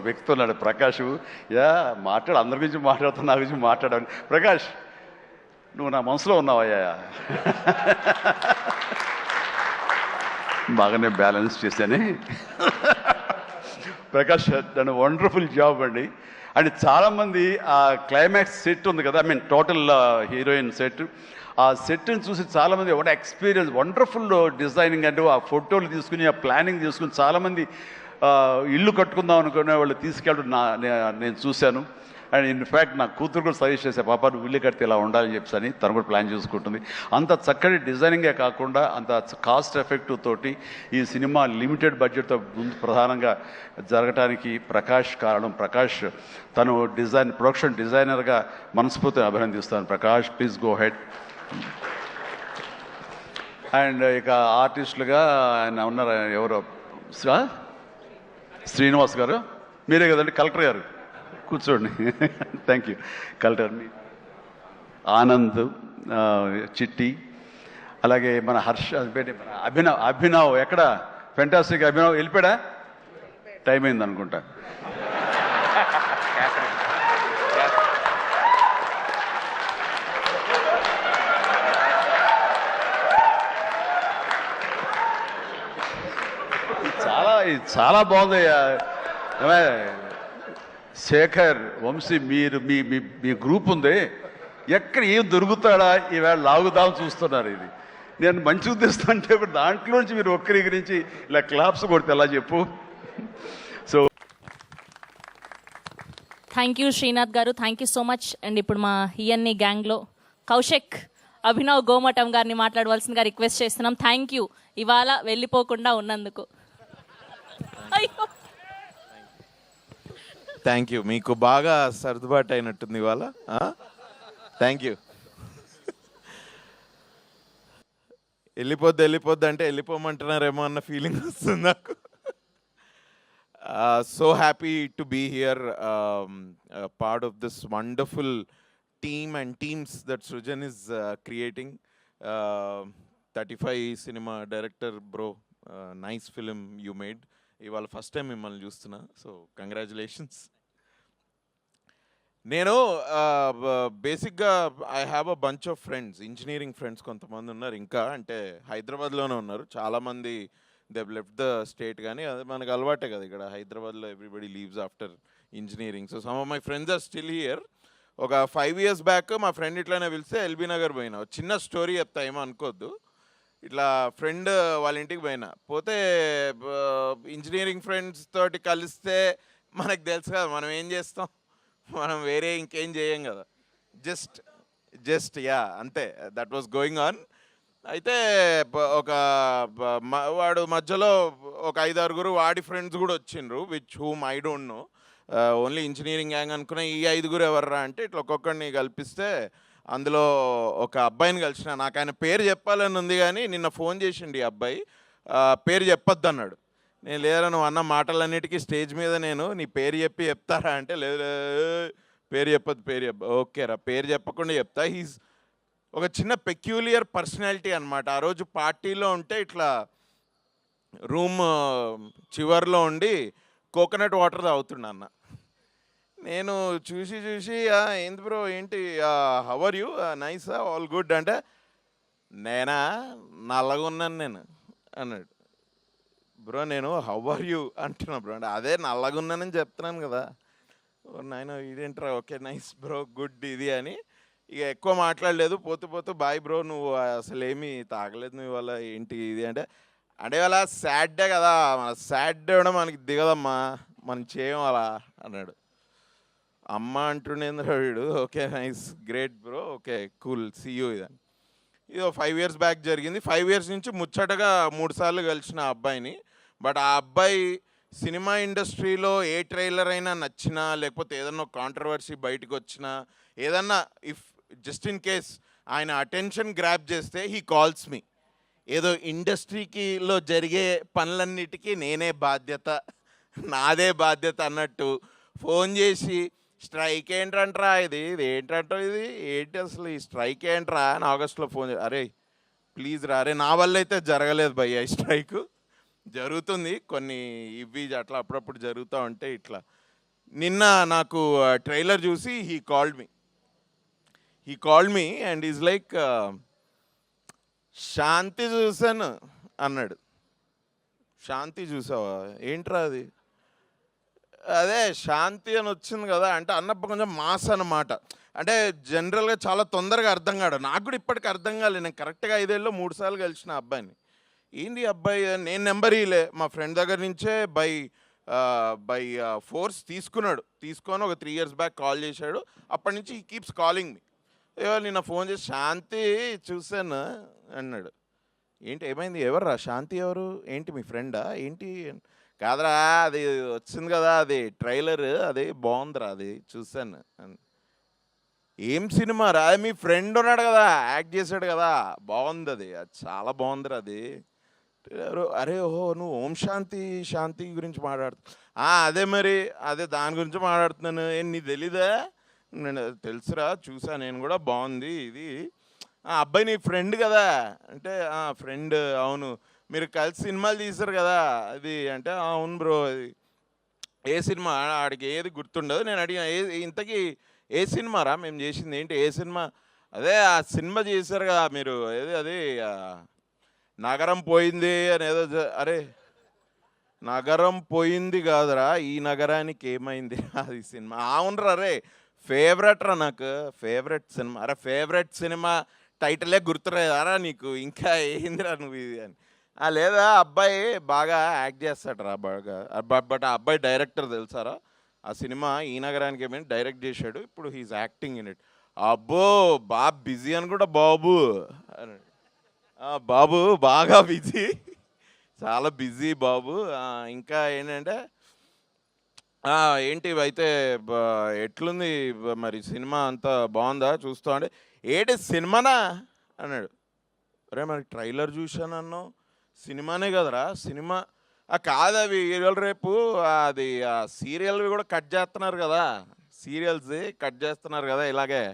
వ్యక్తి ఉన్నాడు ప్రకాష్. యా మాట్లాడు, అందరి గురించి మాట్లాడుతున్నా, నా గురించి మాట్లాడాను. ప్రకాష్, నువ్వు నా మనసులో ఉన్నావయ్యా. బాగానే బ్యాలెన్స్ చేశాను. ప్రకాష్ దాని వండర్ఫుల్ జాబ్ అండి. అండ్ చాలామంది ఆ క్లైమాక్స్ సెట్ ఉంది కదా, I mean total heroine set, ఆ సెట్ని చూసి చాలామంది ఒక ఎక్స్పీరియన్స్, వండర్ఫుల్ డిజైనింగ్ అంటే ఆ ఫోటోలు తీసుకుని ఆ ప్లానింగ్ తీసుకుని చాలామంది ఇల్లు కట్టుకుందాం అనుకునే వాళ్ళు తీసుకెళ్ళడం నేను చూశాను. అండ్ ఇన్ఫ్యాక్ట్ నా కూతురు కూడా సజెస్ట్ చేసే, పాప నువ్వు ఇల్లు కడితే ఇలా ఉండాలని చెప్పి తను కూడా ప్లాన్ చేసుకుంటుంది. అంత చక్కటి డిజైనింగే కాకుండా అంత కాస్ట్ ఎఫెక్టివ్ తోటి ఈ సినిమా లిమిటెడ్ బడ్జెట్తో ముందు ప్రధానంగా జరగటానికి ప్రకాష్ కారణం. ప్రకాష్ తను ప్రొడక్షన్ డిజైనర్గా మనస్ఫూర్తిగా అభినందిస్తాను. Prakash, please go ahead. And ఇక ఆర్టిస్టులుగా ఆయన ఉన్నారు, ఎవరో శ్రీనివాస్ గారు, మీరే కదండి కలెక్టర్ గారు, కూర్చోండి. Thank you. కలెక్టర్ ఆనంద్, చిట్టి, అలాగే మన హర్ష, అభినవ్ ఎక్కడ, ఫెంటాస్టిక్ అభినవ్ వెళ్ళిపోయాడా, టైం అయింది అనుకుంటా. చాలా బాగుందయ్యా. శేఖర్, వంశీ, మీరు మీ గ్రూప్ ఉంది, ఎక్కడ ఏం దొరుకుతాడా ఈవేళ లాగుదాం చూస్తున్నారు. ఇది నేను మంచి ఉద్దేశం అంటే దాంట్లోంచి మీరు ఒక్కరి గురించి ఇలా క్లాప్స్ కొడితే ఎలా చెప్పు. సో థ్యాంక్ యూ శ్రీనాథ్ గారు, thank you so much. And ఇప్పుడు మా ఈఎన్ఈ గ్యాంగ్లో కౌశిక్, అభినవ్ గోమటం గారిని మాట్లాడవలసిందిగా రిక్వెస్ట్ చేస్తున్నాం. థ్యాంక్ యూ ఇవాళ వెళ్ళిపోకుండా ఉన్నందుకు. Thank you. మీకు బాగా సర్దుబాటు అయినట్టుంది ఇవాళ. Thank you. వెళ్ళిపోద్ది అంటే వెళ్ళిపోమంటున్నారేమో అన్న ఫీలింగ్ వస్తుంది నాకు. So happy to be here, part of this wonderful team and teams that Srujan is creating. 35 cinema director bro, nice film you made. ఇవాళ ఫస్ట్ టైం మిమ్మల్ని చూస్తున్నా, సో కంగ్రాచులేషన్స్. నేను బేసిక్గా I have a bunch of friends, engineering friends కొంతమంది ఉన్నారు, ఇంకా అంటే హైదరాబాద్లోనే ఉన్నారు. చాలామంది దే లెఫ్ట్ ద స్టేట్, కానీ అది మనకు అలవాటే కదా ఇక్కడ హైదరాబాద్లో, everybody leaves after engineering. So some of my friends are still here. ఒక 5 years బ్యాక్ మా ఫ్రెండ్ ఇట్లానే పిలిస్తే ఎల్బీ నగర్ పోయినా. చిన్న స్టోరీ చెప్తా, ఏమో అనుకోవద్దు. ఇట్లా ఫ్రెండ్ వాళ్ళ ఇంటికి పోతే ఇంజనీరింగ్ ఫ్రెండ్స్ తోటి కలిస్తే మనకు తెలుసు కదా మనం ఏం చేస్తాం, మనం వేరే ఇంకేం చేయం కదా, జస్ట్ యా అంతే, దట్ వాస్ గోయింగ్ ఆన్. అయితే ఒక వాడు మధ్యలో ఒక 5-6 వాడి ఫ్రెండ్స్ కూడా వచ్చిండ్రు, which whom I don't know, only engineering gang అనుకున్న. ఈ 5 ఎవర్రా అంటే ఇట్లా ఒక్కొక్కడిని కల్పిస్తే అందులో ఒక అబ్బాయిని కలిసిన. నాకు ఆయన పేరు చెప్పాలని ఉంది, కానీ నిన్న ఫోన్ చేసిండు ఈ అబ్బాయి, పేరు చెప్పొద్దు అన్నాడు. నేను లేదా నువ్వు అన్న మాటలన్నిటికీ స్టేజ్ మీద నేను నీ పేరు చెప్తారా అంటే, లేదు పేరు చెప్పొద్దు. ఓకే రా, పేరు చెప్పకుండా చెప్తా. హీస్ ఒక చిన్న పెక్యూలియర్ పర్సనాలిటీ అనమాట. ఆ రోజు పార్టీలో ఉంటే ఇట్లా రూమ్ చివర్లో ఉండి కోకోనట్ వాటర్ తాగుతున్నా అన్న. నేను చూసి ఏంది బ్రో, ఏంటి, how are you, nice, all good అంటే, నేనా నల్లగా ఉన్నాను నేను అన్నాడు. బ్రో నేను హౌ ఆర్ యూ అంటున్నా బ్రో అంటే, అదే నల్లగా ఉన్నానని చెప్తున్నాను కదా. నాయన ఇదేంట్రా, ఓకే నైస్ బ్రో, గుడ్ ఇది అని ఇక ఎక్కువ మాట్లాడలేదు. పోతూ బాయ్ బ్రో, నువ్వు అసలు ఏమీ తాగలేదు నువ్వు ఇవాళ, ఏంటి ఇది అంటే ఇవాళ సాడ్ డే కదా, మన సాడ్ డే కూడా మనకి దిగదమ్మా, మనం చేయం అలా అన్నాడు. అమ్మ అంటుండేంద్ర వీడు. Okay nice, great bro, okay cool, see you. ఇది 5 years బ్యాక్ జరిగింది. 5 years నుంచి ముచ్చటగా 3 సార్లు కలిసిన ఆ అబ్బాయిని. బట్ ఆ అబ్బాయి సినిమా ఇండస్ట్రీలో ఏ ట్రైలర్ అయినా నచ్చినా, లేకపోతే ఏదన్నా కాంట్రవర్సీ బయటకు వచ్చినా, ఏదన్నా ఇఫ్ జస్ట్ ఇన్ కేస్ ఆయన అటెన్షన్ గ్రాప్ చేస్తే హీ కాల్స్ మీ. ఏదో ఇండస్ట్రీకిలో జరిగే పనులన్నిటికీ నాదే బాధ్యత అన్నట్టు ఫోన్ చేసి, స్ట్రైక్ ఏంటంట్రా, ఇది ఏంటంటావు, ఏంటి అసలు ఈ స్ట్రైక్ ఏంట్రా అని ఆగస్టులో ఫోన్ అరే ప్లీజ్ రా, అరే నా వల్ల అయితే జరగలేదు భయ్య, ఈ స్ట్రైక్ జరుగుతుంది కొన్ని ఇవి అట్లా అప్పుడప్పుడు జరుగుతూ ఉంటే ఇట్లా నిన్న నాకు ట్రైలర్ చూసి he called me and is like Shanti చూసాను అన్నాడు. శాంతి చూసావా? ఏంట్రా అది? అదే శాంతి అని వచ్చింది కదా అంటే అన్నప్పుడు కొంచెం మాస్ అన్నమాట. అంటే జనరల్గా చాలా తొందరగా అర్థం కాడు. నాకు కూడా ఇప్పటికి అర్థం కాలేదు. నేను కరెక్ట్గా 5 ఏళ్ళలో 3 సార్లు కలిసిన అబ్బాయిని. ఏంది ఈ అబ్బాయి, నేను నెంబర్ ఇలే మా ఫ్రెండ్ దగ్గర నుంచే బై ఫోర్స్ తీసుకొని ఒక 3 years బ్యాక్ కాల్ చేశాడు. అప్పటి నుంచి ఈ కీప్స్ కాలింగ్ మీ. నిన్న ఫోన్ చేసి శాంతి చూశాను అన్నాడు. ఏంటి ఏమైంది? ఎవర్రా శాంతి? ఎవరు? ఏంటి మీ ఫ్రెండా ఏంటి? కాదరా, అది వచ్చింది కదా, అది ట్రైలర్, అది బాగుందిరా, అది చూశాను. ఏం సినిమా రా? మీ ఫ్రెండ్ ఉన్నాడు కదా, యాక్ట్ చేశాడు కదా, బాగుంది అది చాలా బాగుందిరా అది. అరే ఓహో, నువ్వు ఓం శాంతి గురించి అదే మరి, అదే దాని గురించి మాట్లాడుతున్నాను. నీ తెలీదా? నేను తెలుసురా, చూసా నేను కూడా, బాగుంది ఇది. అబ్బాయి నీ ఫ్రెండ్ కదా అంటే, ఫ్రెండ్, అవును, మీరు కలిసి సినిమాలు తీశారు కదా అది అంటే, అవును బ్రో. అది ఏ సినిమా? ఆడికి ఏది గుర్తుండదు. నేను అడిగిన ఇంతకీ ఏ సినిమా రా మేము చేసింది? ఏంటి ఏ సినిమా? అదే ఆ సినిమా చేశారు కదా మీరు, అది నగరం పోయింది అని ఏదో అరే నగరం పోయింది కాదురా, ఈ నగరానికి ఏమైంది అది సినిమా. అవునరా, అరే ఫేవరెట్ రా, నాకు ఫేవరెట్ సినిమా. అరే ఫేవరెట్ సినిమా టైటిలే గుర్తురారా నీకు? ఇంకా ఏందిరా నువ్వు ఇది అని. లేదా అబ్బాయి బాగా యాక్ట్ చేస్తాడు రా బాగా. బట్ ఆ అబ్బాయి డైరెక్టర్ తెలుసారా? ఆ సినిమా ఈ నగరానికి ఏమైనా డైరెక్ట్ చేశాడు. ఇప్పుడు హీఈస్ యాక్టింగ్ ఇన్ ఇట్. అబ్బో బాగా బిజీ అని కూడా బాబు బాబు బాగా బిజీ, చాలా బిజీ బాబు. ఇంకా ఏంటంటే ఏంటి అయితే ఎట్లుంది మరి సినిమా? అంతా బాగుందా? చూస్తా అంటే ఏంటి సినిమానా అన్నాడు. అరే మరి ట్రైలర్ చూశానన్నావు, సినిమానే కదరా సినిమా. కాదు, అవి ఇవాళ రేపు అది సీరియల్వి కూడా కట్ చేస్తున్నారు కదా, సీరియల్స్ కట్ చేస్తున్నారు కదా ఇలాగే.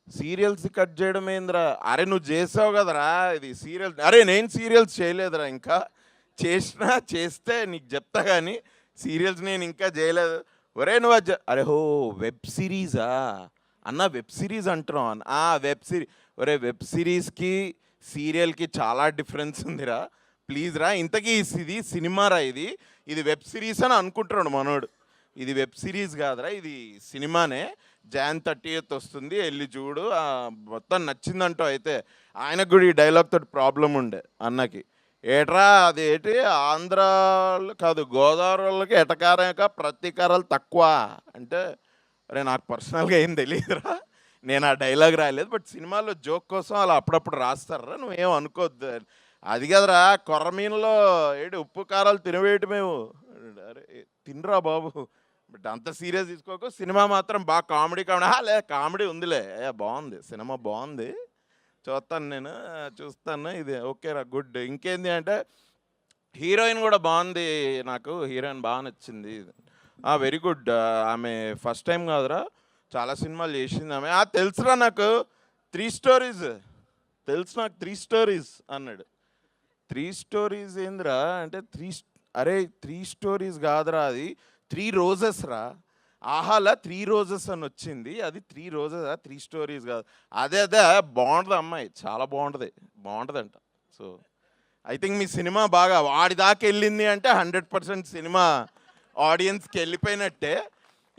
సీరియల్స్ కట్ చేయడం ఏందిరా? అరే నువ్వు చేసావు కదరా ఇది సీరియల్స్. అరే నేను సీరియల్స్ చేయలేదురా, ఇంకా చేస్తే నీకు చెప్తా కానీ సీరియల్స్ నేను ఇంకా చేయలేదు. ఒరే నువ్వు అరే హో వెబ్ సిరీసా అన్న? వెబ్ సిరీస్ అంటున్నావు అన్న? Web series. ఒరే వెబ్ సిరీస్కి సీరియల్కి చాలా డిఫరెన్స్ ఉందిరా, ప్లీజ్ రా. ఇంతకీ ఇది సినిమా రా, ఇది వెబ్ సిరీస్ అని అనుకుంటున్నాడు మనోడు. ఇది వెబ్ సిరీస్ కాదురా, ఇది సినిమానే. Jan 30th వస్తుంది, వెళ్ళి చూడు. మొత్తం నచ్చిందంటూ. అయితే ఆయనకు కూడా ఈ డైలాగ్ తోటి ప్రాబ్లం ఉండే అన్నకి. ఏట్రా అది ఏంటి, ఆంధ్రాలో కాదు గోదావరి వాళ్ళకి ఎటకారక ప్రతీకారాలు తక్కువ అంటే, అరే నాకు పర్సనల్గా ఏం తెలియదురా, నేను ఆ డైలాగ్ రాయలేదు. బట్ సినిమాలో జోక్ కోసం అలా అప్పుడప్పుడు రాస్తారా, నువ్వేం అనుకోవద్దు. అది కదరా, కొర్రమీనలో ఏంటి ఉప్పు కారాలు తినవేయటమేమో. అరే తినరా బాబు, బట్ అంత సీరియస్ తీసుకోకు. సినిమా మాత్రం బాగా కామెడీ లే, కామెడీ ఉందిలే, బాగుంది సినిమా, బాగుంది, చూస్తాను నేను, చూస్తాను. ఇది ఓకే రా, గుడ్. ఇంకేంది అంటే హీరోయిన్ కూడా బాగుంది, నాకు హీరోయిన్ బాగా నచ్చింది. Very good. ఆమె ఫస్ట్ టైం కాదురా, చాలా సినిమాలు చేసింది ఆమె. తెలుసురా నాకు 3 stories తెలుసు, నాకు 3 stories అన్నాడు. 3 stories ఏందిరా అంటే అరే 3 stories కాదురా, అది 3 roses రా. ఆహాలా 3 roses అని వచ్చింది, అది 3 roses, 3 stories కాదు. అదే బాగుంటుంది అమ్మాయి, చాలా బాగుంటుందంట. సో ఐ థింక్ మీ సినిమా బాగా వాడి దాకా వెళ్ళింది అంటే 100% సినిమా ఆడియన్స్కి వెళ్ళిపోయినట్టే.